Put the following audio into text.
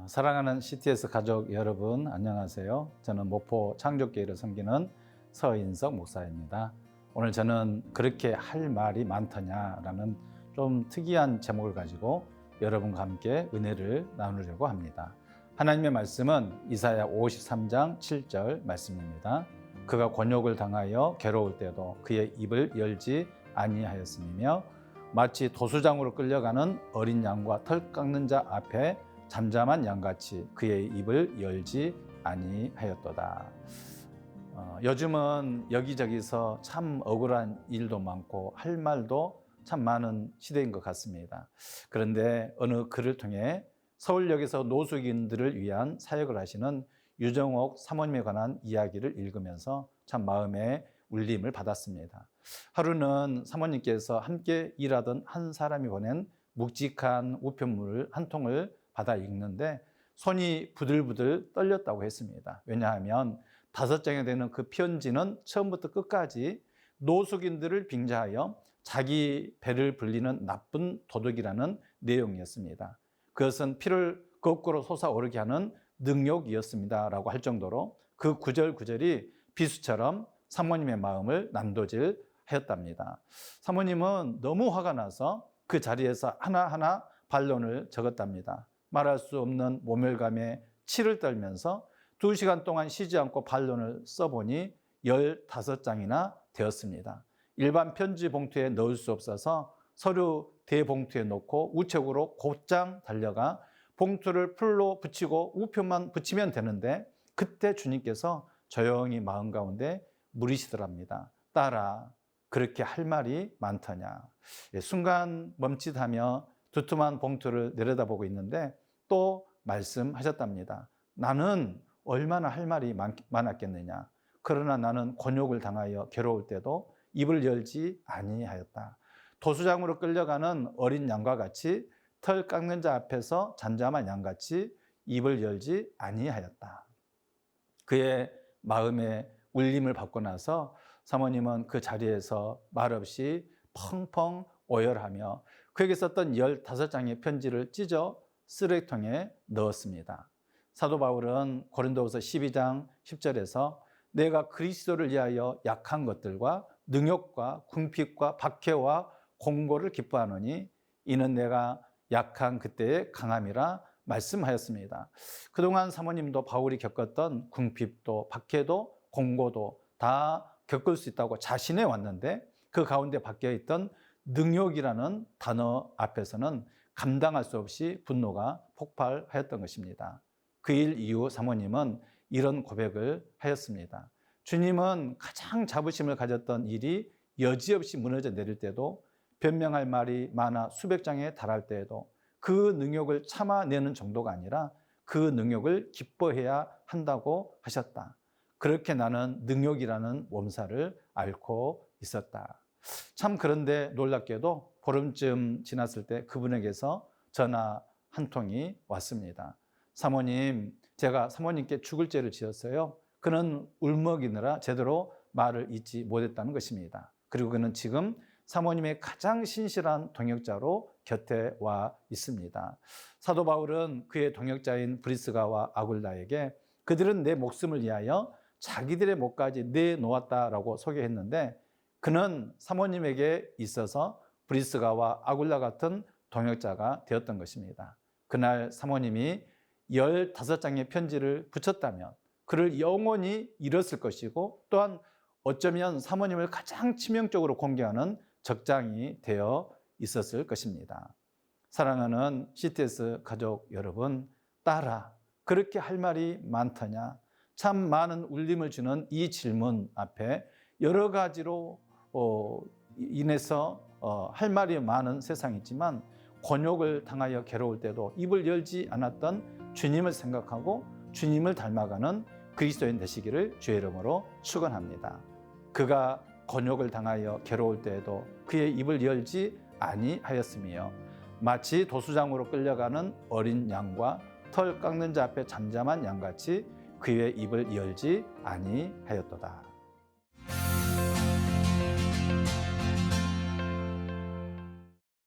사랑하는 CTS 가족 여러분, 안녕하세요. 저는 목포 창조교회를 섬기는 서인석 목사입니다. 오늘 저는 그렇게 할 말이 많더냐라는 좀 특이한 제목을 가지고 여러분과 함께 은혜를 나누려고 합니다. 하나님의 말씀은 이사야 53장 7절 말씀입니다. 그가 곤욕을 당하여 괴로울 때도 그의 입을 열지 아니하였으며 마치 도수장으로 끌려가는 어린 양과 털 깎는 자 앞에 잠잠한 양같이 그의 입을 열지 아니하였도다. 요즘은 여기저기서 참 억울한 일도 많고 할 말도 참 많은 시대인 것 같습니다. 그런데 어느 글을 통해 서울역에서 노숙인들을 위한 사역을 하시는 유정옥 사모님에 관한 이야기를 읽으면서 참 마음에 울림을 받았습니다. 하루는 사모님께서 함께 일하던 한 사람이 보낸 묵직한 우편물 한 통을 받아 읽는데 손이 부들부들 떨렸다고 했습니다. 왜냐하면 5장에 되는 그 편지는 처음부터 끝까지 노숙인들을 빙자하여 자기 배를 불리는 나쁜 도둑이라는 내용이었습니다. 그것은 피를 거꾸로 솟아오르게 하는 능욕이었습니다 라고 할 정도로 그 구절구절이 비수처럼 사모님의 마음을 난도질 하였답니다. 사모님은 너무 화가 나서 그 자리에서 하나하나 반론을 적었답니다. 말할 수 없는 모멸감에 치를 떨면서 2시간 동안 쉬지 않고 반론을 써보니 15장이나 되었습니다. 일반 편지 봉투에 넣을 수 없어서 서류 대봉투에 넣고 우체국으로 곧장 달려가 봉투를 풀로 붙이고 우표만 붙이면 되는데 그때 주님께서 조용히 마음 가운데 물으시더랍니다. 딸아, 그렇게 할 말이 많더냐. 순간 멈칫하며 두툼한 봉투를 내려다보고 있는데 또 말씀하셨답니다. 나는 얼마나 할 말이 많았겠느냐. 그러나 나는 곤욕을 당하여 괴로울 때도 입을 열지 아니하였다. 도수장으로 끌려가는 어린 양과 같이 털 깎는 자 앞에서 잠잠한 양같이 입을 열지 아니하였다. 그의 마음에 울림을 받고 나서 사모님은 그 자리에서 말없이 펑펑 오열하며 그에게 썼던 15장의 편지를 찢어 쓰레기통에 넣었습니다. 사도 바울은 고린도후서 12장 10절에서 내가 그리스도를 위하여 약한 것들과 능욕과 궁핍과 박해와 공고를 기뻐하노니 이는 내가 약한 그때의 강함이라 말씀하였습니다. 그동안 사모님도 바울이 겪었던 궁핍도 박해도 공고도 다 겪을 수 있다고 자신해 왔는데 그 가운데 박혀 있던 능욕이라는 단어 앞에서는 감당할 수 없이 분노가 폭발하였던 것입니다. 그 일 이후 사모님은 이런 고백을 하였습니다. 주님은 가장 자부심을 가졌던 일이 여지없이 무너져 내릴 때도 변명할 말이 많아 수백 장에 달할 때에도 그 능욕을 참아내는 정도가 아니라 그 능욕을 기뻐해야 한다고 하셨다. 그렇게 나는 능욕이라는 몸살을 앓고 있었다. 참 그런데 놀랍게도 보름쯤 지났을 때 그분에게서 전화 한 통이 왔습니다. 사모님, 제가 사모님께 죽을 죄를 지었어요. 그는 울먹이느라 제대로 말을 잇지 못했다는 것입니다. 그리고 그는 지금 사모님의 가장 신실한 동역자로 곁에 와 있습니다. 사도 바울은 그의 동역자인 브리스가와 아굴라에게 그들은 내 목숨을 위하여 자기들의 목까지 내놓았다라고 소개했는데 그는 사모님에게 있어서 브리스가와 아굴라 같은 동역자가 되었던 것입니다. 그날 사모님이 15장의 편지를 붙였다면 그를 영원히 잃었을 것이고 또한 어쩌면 사모님을 가장 치명적으로 공격하는 적장이 되어 있었을 것입니다. 사랑하는 CTS 가족 여러분, 딸아, 그렇게 할 말이 많더냐? 참 많은 울림을 주는 이 질문 앞에 여러 가지로 인해서 할 말이 많은 세상이지만 곤욕을 당하여 괴로울 때도 입을 열지 않았던 주님을 생각하고 주님을 닮아가는 그리스도인 되시기를 주의 이름으로 축원합니다. 그가 곤욕을 당하여 괴로울 때에도 그의 입을 열지 아니하였으며 마치 도수장으로 끌려가는 어린 양과 털 깎는 자 앞에 잠잠한 양같이 그의 입을 열지 아니하였도다.